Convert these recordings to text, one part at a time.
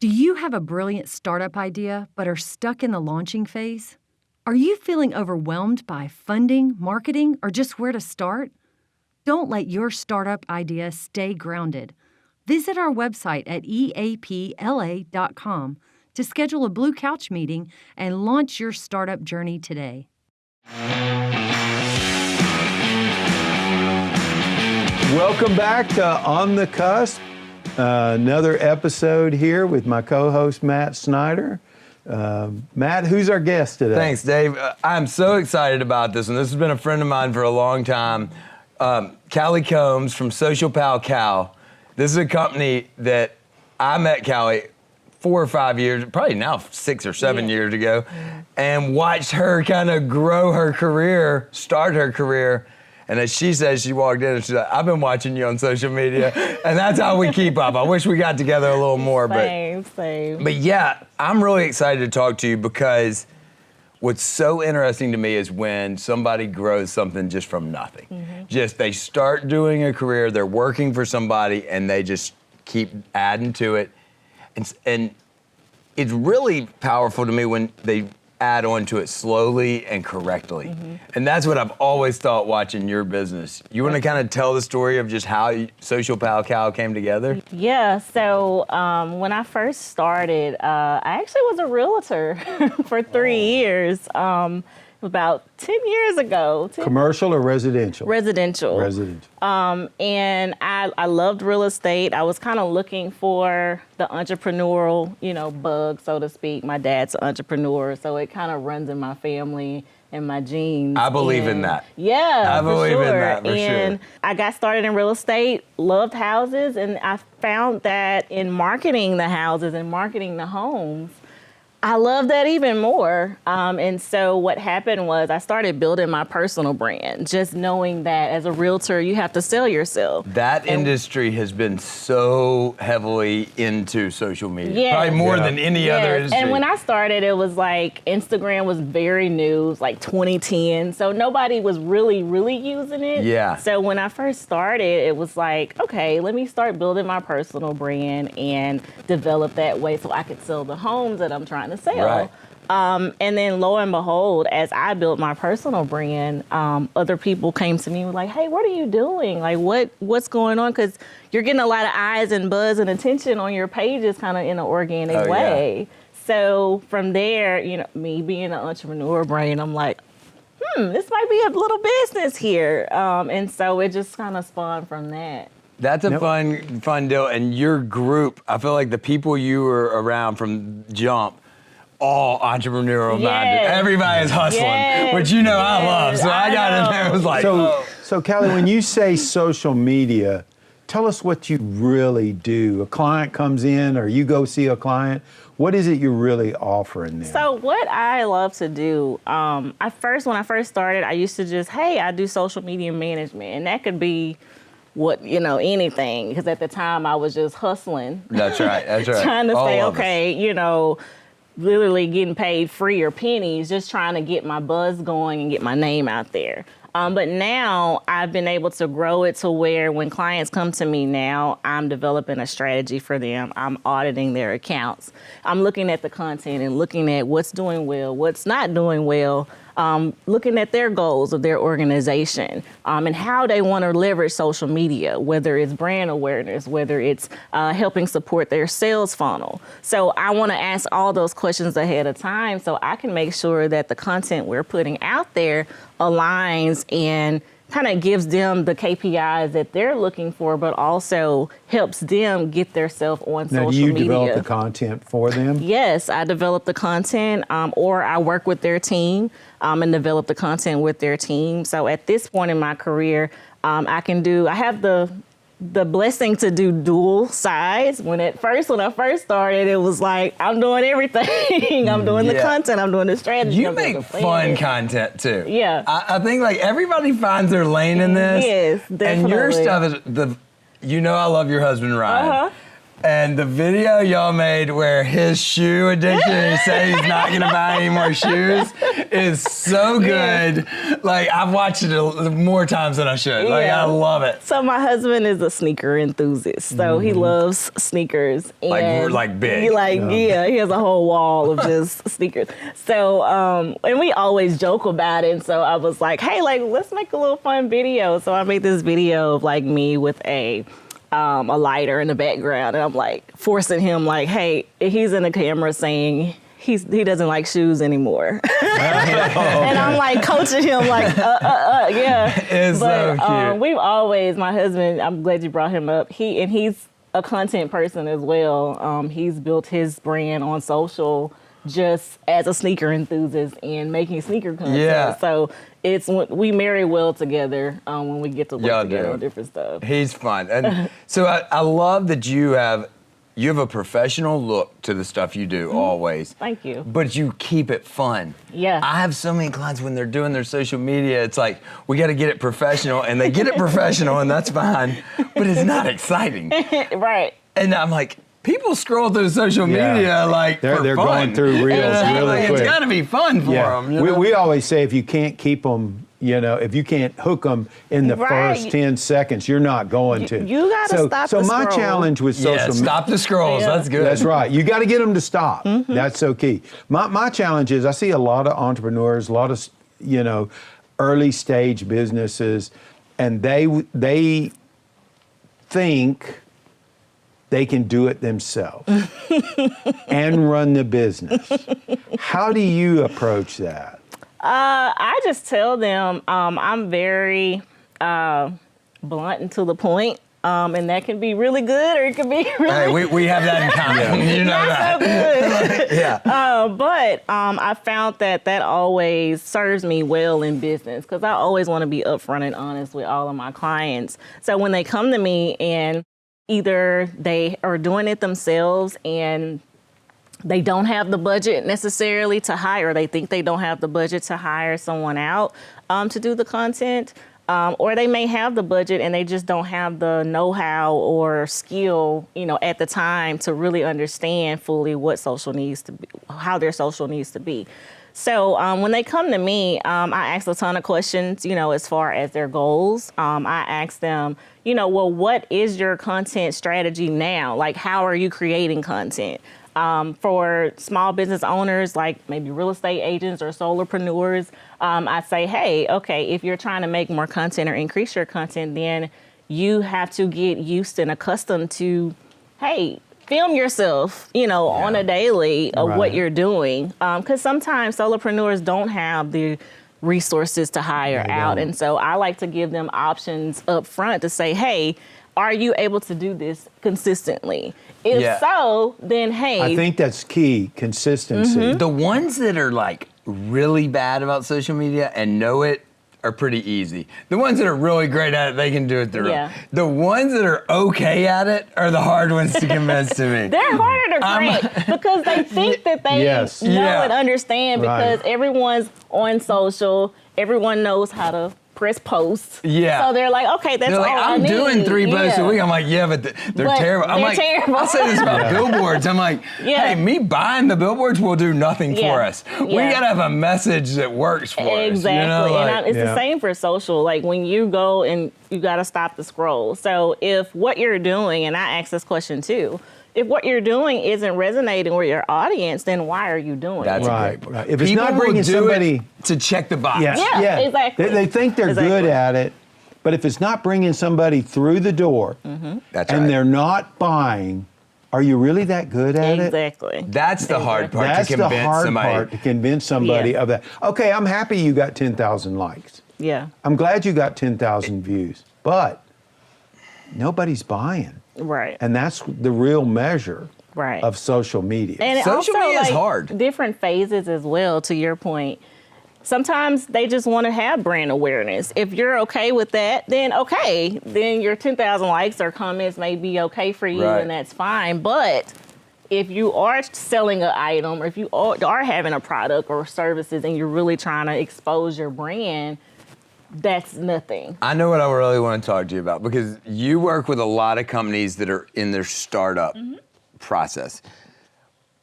Do you have a brilliant startup idea but are stuck in the launching phase? Are you feeling overwhelmed by funding, marketing, or just where to start? Don't let your startup idea stay grounded. Visit our website at eapla.com to schedule a Blue Couch meeting and launch your startup journey today. Welcome back to On the Cusp. Another episode here with my co-host, Matt Snyder. Matt, who's our guest today? Thanks, Dave. I'm so excited about this, and this has been a friend of mine for a long time. Kalli Combs from Social Pal Cal. This is a company that I met Kalli 4 or 5 years, probably now 6 or 7 years ago, and watched her kind of grow her career, start her career. And as she says, she walked in and she's like, I've been watching you on social media. And that's how we keep up. I wish we got together a little more. Same. But yeah, I'm really excited to talk to you because what's so interesting to me is when somebody grows something just from nothing. Just they start doing a career, they're working for somebody, and they just keep adding to it. And it's really powerful to me when they add on to it slowly and correctly. And that's what I've always thought watching your business. You want to kind of tell the story of just how Social Pal Cal came together? Yeah, so when I first started, I actually was a realtor for 3 years, about 10 years ago. Commercial or residential? Residential. And I loved real estate. I was kind of looking for the entrepreneurial, bug, so to speak. My dad's an entrepreneur, so it kind of runs in my family and my genes. I believe in that. Yeah, I believe in that, for and sure. I got started in real estate, loved houses, and I found that in marketing the houses and marketing the homes, I love that even more. And so what happened was I started building my personal brand, just knowing that as a realtor, you have to sell yourself. That industry has been so heavily into social media, Yes. probably more than any other industry. And when I started, it was like Instagram was very new, it was like 2010. So nobody was really using it. Yeah. So when I first started, it was like, okay, let me start building my personal brand and develop that way so I could sell the homes that I'm trying to sell. Right. And then lo and behold, as I built my personal brand, other people came to me and were like, hey, what are you doing? Like, what's going on? Because you're getting a lot of eyes and buzz and attention on your pages kind of in an organic way. Yeah. So from there, me being an entrepreneur brain, I'm like, this might be a little business here. And so it just kind of spawned from that. That's a fun deal. And your group, I feel like the people you were around from jump, all entrepreneurial minded. Everybody's hustling, which I love. So I got in there and was like, So Kalli, when you say social media, tell us what you really do. A client comes in or you go see a client. What is it you're really offering them? So what I love to do, when I first started, I used to just, I do social media management. And that could be anything. Because at the time I was just hustling. That's right. Trying to say, literally getting paid free or pennies, just trying to get my buzz going and get my name out there. But now I've been able to grow it to where when clients come to me now, I'm developing a strategy for them. I'm auditing their accounts. I'm looking at the content and looking at what's doing well, what's not doing well, looking at their goals of their organization and how they want to leverage social media, whether it's brand awareness, whether it's helping support their sales funnel. So I want to ask all those questions ahead of time so I can make sure that the content we're putting out there aligns and kind of gives them the KPIs that they're looking for, but also helps them get themselves on social media. Now, do you develop the content for them? Yes, I develop the content, or I work with their team and develop the content with their team. So at this point in my career, I have the blessing to do dual sides. When I first started, it was like, I'm doing everything. I'm doing the content, I'm doing the strategy. You make fun content too. Yeah. I think like everybody finds their lane in this. Yes, definitely. And your stuff is I love your husband, Ryan. And the video y'all made where his shoe addiction, he said he's not gonna buy any more shoes, is so good. Like, I've watched it more times than I should. Like, I love it. So my husband is a sneaker enthusiast, so he loves sneakers. And Like, like big. he has a whole wall of just sneakers. So, and we always joke about it. And so I was like, hey, like, let's make a little fun video. So I made this video of like me with a lighter in the background, and I'm like forcing him, like, hey, he's in the camera saying he doesn't like shoes anymore. And I'm like coaching him, like, yeah. It's so cute. We've always, my husband, I'm glad you brought him up. He's a content person as well. He's built his brand on social just as a sneaker enthusiast and making sneaker content. Yeah. So we marry well together when we get to work together on different stuff. He's fun. And so I love that you have a professional look to the stuff you do always. Thank you. But you keep it fun. Yeah. I have so many clients when they're doing their social media, it's like, we got to get it professional, and they get it professional, and that's fine, but it's not exciting. Right. And I'm like, people scroll through social media like they're for fun. going through reels really quick. It's got to be fun for them. We always say if you can't keep them, if you can't hook them in the first 10 seconds, you're not going to. You got to stop So the my scroll. challenge with social media. Stop the scrolls. Yeah. That's good. That's right. You got to get them to stop. That's so key. My challenge is I see a lot of entrepreneurs, a lot of early stage businesses, and they think they can do it themselves and run the business. How do you approach that? I just tell them I'm very blunt and to the point. And that can be really good, or it can be really. Hey, we have that in common. You know not that. so good. But I found that always serves me well in business, because I always want to be upfront and honest with all of my clients. So when they come to me and either they are doing it themselves and they don't have the budget necessarily to hire, they think they don't have the budget to hire someone out to do the content, or they may have the budget and they just don't have the know-how or skill, at the time to really understand fully what social needs to be, how their social needs to be. So when they come to me, I ask a ton of questions, as far as their goals. I ask them, well, what is your content strategy now? Like, how are you creating content? For small business owners, like maybe real estate agents or solopreneurs, I say, hey, okay, if you're trying to make more content or increase your content, then you have to get used and accustomed to, hey, film yourself, on a daily of what you're doing. Because sometimes solopreneurs don't have the resources to hire out. And so I like to give them options up front to say, hey, are you able to do this consistently? If so, then hey. I think that's key, consistency. The ones that are like really bad about social media and know it are pretty easy. The ones that are really great at it, they can do it their own. The ones that are okay at it are the hard ones to convince to me. They're harder to crack because they think that they know and understand, because everyone's on social, everyone knows how to press post. So they're like, okay, that's all I need. I'm doing 3 posts a week. I'm like, but they're terrible. I'm like, terrible. I say this about billboards. I'm like, hey, me buying the billboards will do nothing for us. We got to have a message that works for us. Exactly. And it's the same for social. Like, when you go and you got to stop the scroll. So if what you're doing, and I ask this question too, if what you're doing isn't resonating with your audience, then why are you doing That's it? a great point. If it's not bringing somebody to check the box. Exactly. They think they're good at it, but if it's not bringing somebody through the door, and they're not buying, are you really that good at it? Exactly. That's the hard part That's to convince the hard somebody. part to convince somebody of that. Okay, I'm happy you got 10,000 likes. I'm glad you got 10,000 views, but nobody's buying. Right. And that's the real measure of social media. And social also, media is hard. Different phases as well, to your point. Sometimes they just want to have brand awareness. If you're okay with that, then okay. Then your 10,000 likes or comments may be okay for you, and that's fine. But if you are selling an item, or if you are having a product or services and you're really trying to expose your brand, that's nothing. I know what I really want to talk to you about because you work with a lot of companies that are in their startup process.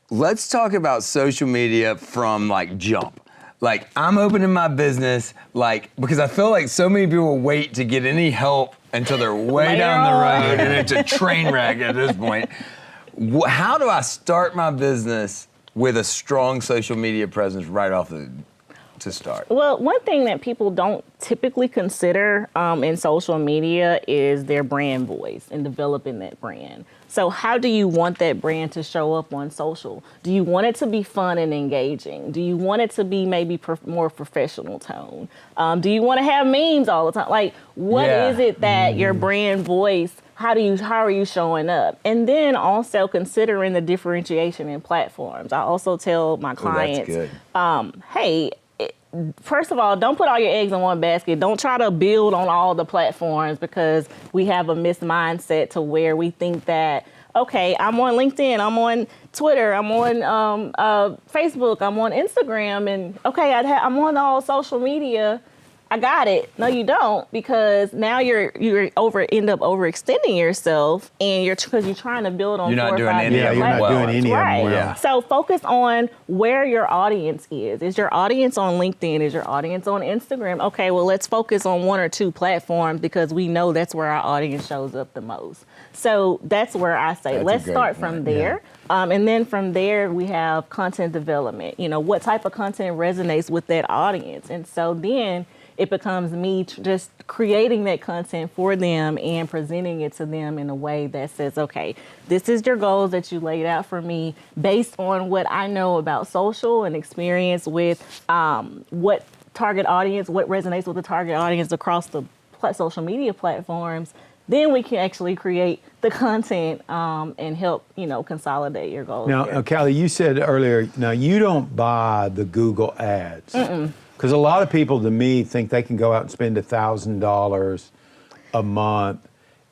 Let's talk about social media from like jump. Like I'm opening my business, like because I feel like so many people wait to get any help until they're way down the road and it's a train wreck at this point. How do I start my business with a strong social media presence right off to start? Well, one thing that people don't typically consider in social media is their brand voice and developing that brand. So how do you want that brand to show up on social? Do you want it to be fun and engaging? Do you want it to be maybe more professional tone? Do you want to have memes all the time? Like, what is it that your brand voice, how are you showing up? And then also considering the differentiation in platforms. I also tell my clients, hey, first of all, don't put all your eggs in one basket. Don't try to build on all the platforms because we have a missed mindset to where we think that, okay, I'm on LinkedIn, I'm on Twitter, I'm on Facebook, I'm on Instagram, and okay, I'm on all social media. I got it. No, you don't, because now you're end up overextending yourself, and because you're trying to build on. You're not doing any. Yeah, you're not doing any of them well. Yeah. So focus on where your audience is. Is your audience on LinkedIn? Is your audience on Instagram? Okay, well, let's focus on one or two platforms because we know that's where our audience shows up the most. So that's where I say let's start from there. And then from there, we have content development. You know, what type of content resonates with that audience? And so then it becomes me just creating that content for them and presenting it to them in a way that says, okay, this is your goals that you laid out for me based on what I know about social and experience with what target audience, what resonates with the target audience across the social media platforms. Then we can actually create the content and help, consolidate your goals. Now, Kalli, you said earlier, now you don't buy the Google ads. Because a lot of people, to me, think they can go out and spend $1,000 a month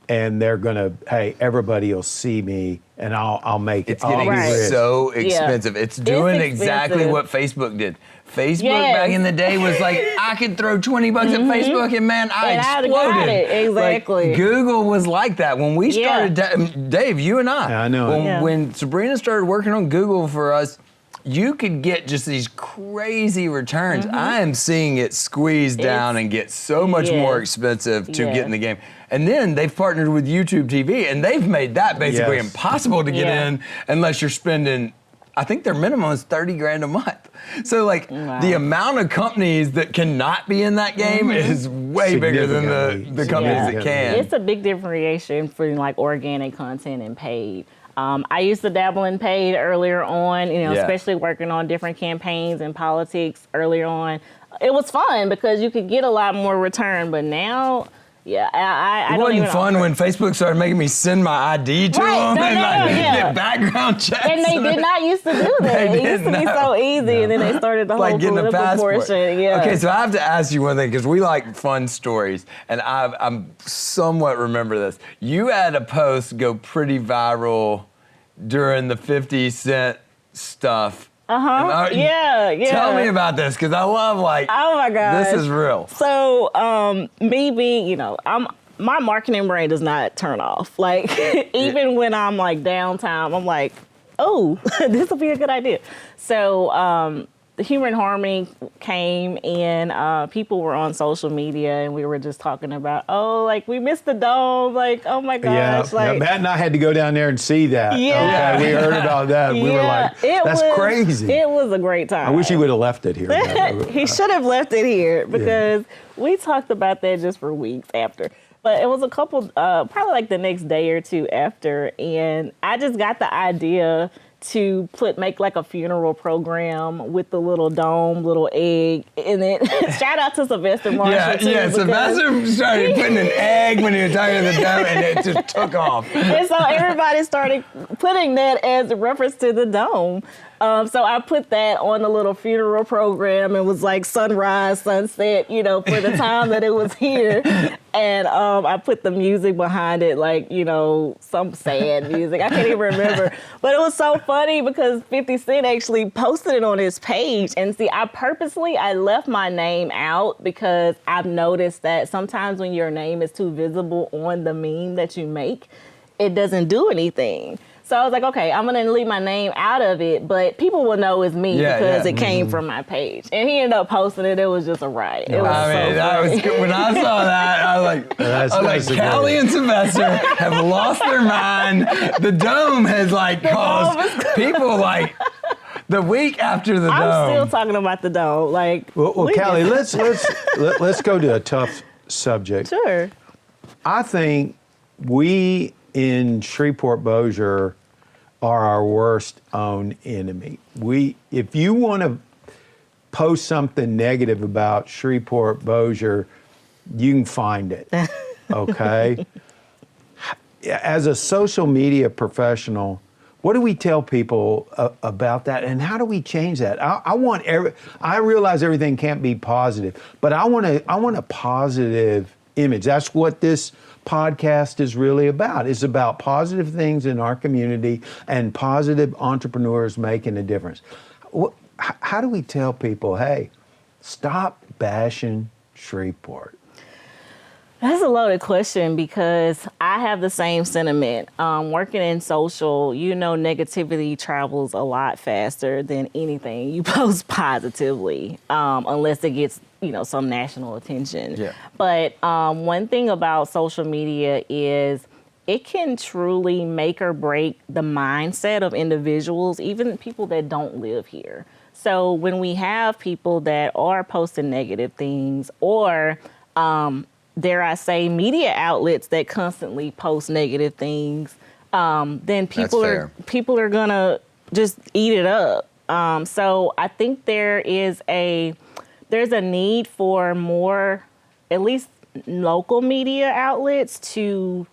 and they're going to, hey, everybody will see me and I'll make it. It's getting so expensive. It's doing exactly what Facebook did. Facebook back in the day was like, I could throw $20 at Facebook and man, I exploded. Got it. Exactly. Like, Google was like that. When we started, Dave, you and I. Yeah, I know. When Sabrina started working on Google for us, you could get just these crazy returns. I am seeing it squeeze down and get so much more expensive to get in the game. And then they've partnered with YouTube TV and they've made that basically impossible to get in unless you're spending, I think their minimum is $30,000 a month. So like the amount of companies that cannot be in that game is way bigger than the companies that can. It's a big differentiation for like organic content and paid. I used to dabble in paid earlier on, especially working on different campaigns and politics earlier on. It was fun because you could get a lot more return, but now, I it don't even wasn't fun when Facebook started making me send my ID to them and get background checks. And they did not used to do that. It used to be so easy, and then they started the whole political portion. Yeah. Okay, so I have to ask you one thing because we like fun stories, and I'm somewhat remember this. You had a post go pretty viral during the 50 Cent stuff. Tell me about this because I love oh my God, this is real. So maybe my marketing brain does not turn off. Like even when I'm like downtime, I'm like, oh, this will be a good idea. So the Humor and Harmony came and people were on social media and we were just talking about, we missed the dome. Like, oh my gosh. Matt and I had to go down there and see that. Yeah. Okay, we heard about that. We were like, that's crazy. It was a great time. I wish he would have left it here. He should have left it here because we talked about that just for weeks after. But it was a couple, probably like the next day or two after. And I just got the idea to make like a funeral program with the little dome, little egg, and then shout out to Sylvester Marshall. Sylvester started putting an egg when he was talking to the dome, and it just took off. And so everybody started putting that as a reference to the dome. So I put that on the little funeral program. It was like sunrise, sunset, for the time that it was here. And I put the music behind it, like, some sad music. I can't even remember. But it was so funny because 50 Cent actually posted it on his page. And see, I left my name out because I've noticed that sometimes when your name is too visible on the meme that you make, it doesn't do anything. So I was like, okay, I'm going to leave my name out of it, but people will know it's me because it came from my page. And he ended up posting it. It was just a riot. It was that was good. When I saw that, I was like, Kalli and Sylvester have lost their mind. The dome has caused people the week after the dome. I'm still talking about the dome. Well, Kalli, let's go to a tough subject. Sure. I think we in Shreveport-Bossier are our worst own enemy. If you want to post something negative about Shreveport-Bossier, you can find it, okay? As a social media professional, what do we tell people about that, and how do we change that? I realize everything can't be positive, but I want a positive image. That's what this podcast is really about. It's about positive things in our community and positive entrepreneurs making a difference. How do we tell people, hey, stop bashing Shreveport? That's a loaded question because I have the same sentiment. Working in social, negativity travels a lot faster than anything you post positively, unless it gets some national attention. Yeah. But one thing about social media is it can truly make or break the mindset of individuals, even people that don't live here. So when we have people that are posting negative things or dare I say, media outlets that constantly post negative things, then people are gonna just eat it up. So I think there's a need for more, at least local media outlets, to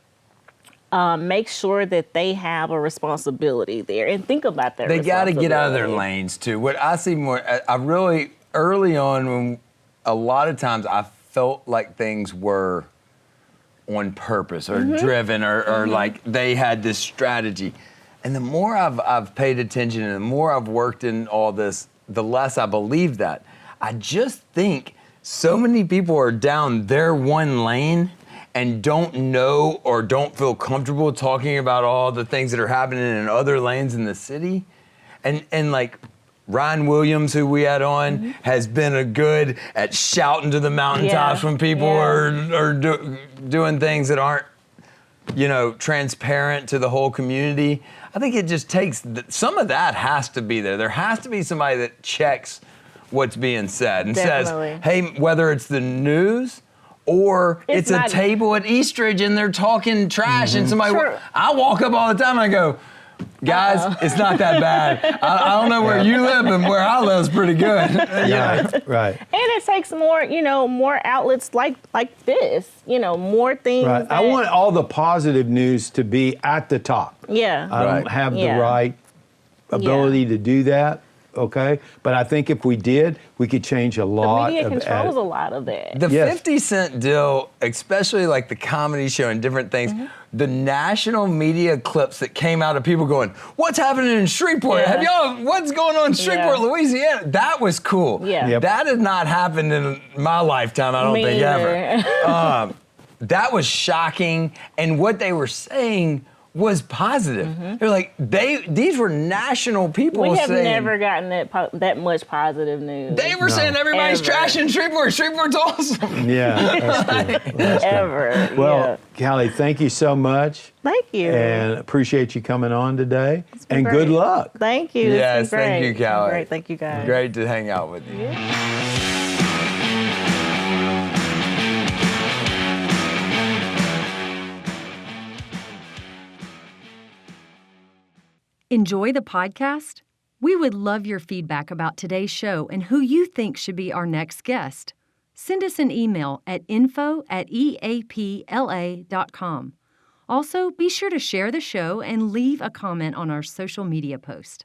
make sure that they have a responsibility there and think about their They got to get out of their responsibility. lanes too. What I see more, I really early on, when a lot of times I felt like things were on purpose or driven or like they had this strategy. And the more I've paid attention and the more I've worked in all this, the less I believe that. I just think so many people are down their one lane and don't know or don't feel comfortable talking about all the things that are happening in other lanes in the city. And like Ryan Williams, who we had on, has been a good at shouting to the mountaintops when people are doing things that aren't, transparent to the whole community. I think it just takes, some of that has to be there. There has to be somebody that checks what's being said and says, hey, whether it's the news or it's a table at Eastridge and they're talking trash and somebody, I walk up all the time and I go, guys, it's not that bad. I don't know where you live, and where I live is pretty good. Right. And it takes more, more outlets like this, more things. Right. I want all the positive news to be at the top. Yeah. I don't have the right ability to do that. Okay, but I think if we did, we could change a lot. The media controls a lot of that. The 50 Cent deal, especially like the comedy show and different things, the national media clips that came out of people going, what's happening in Shreveport? Have y'all, what's going on in Shreveport, Louisiana? That was cool. Yeah. Yep. That has not happened in my lifetime, I don't think ever. That was shocking, and what they were saying was positive. They're like, these were national people saying. We have never gotten that much positive news. They were saying everybody's trashing Shreveport. Shreveport's awesome. Yeah, that's good. That's Ever. Well, Kalli, thank you so much. Thank you. And appreciate you coming on today. And great. good luck. Thank you. Yes, thank you, Kalli. Great. Thank you, guys. Great to hang out with you. Enjoy the podcast? We would love your feedback about today's show and who you think should be our next guest. Send us an email at info@eapla.com. Also, be sure to share the show and leave a comment on our social media post.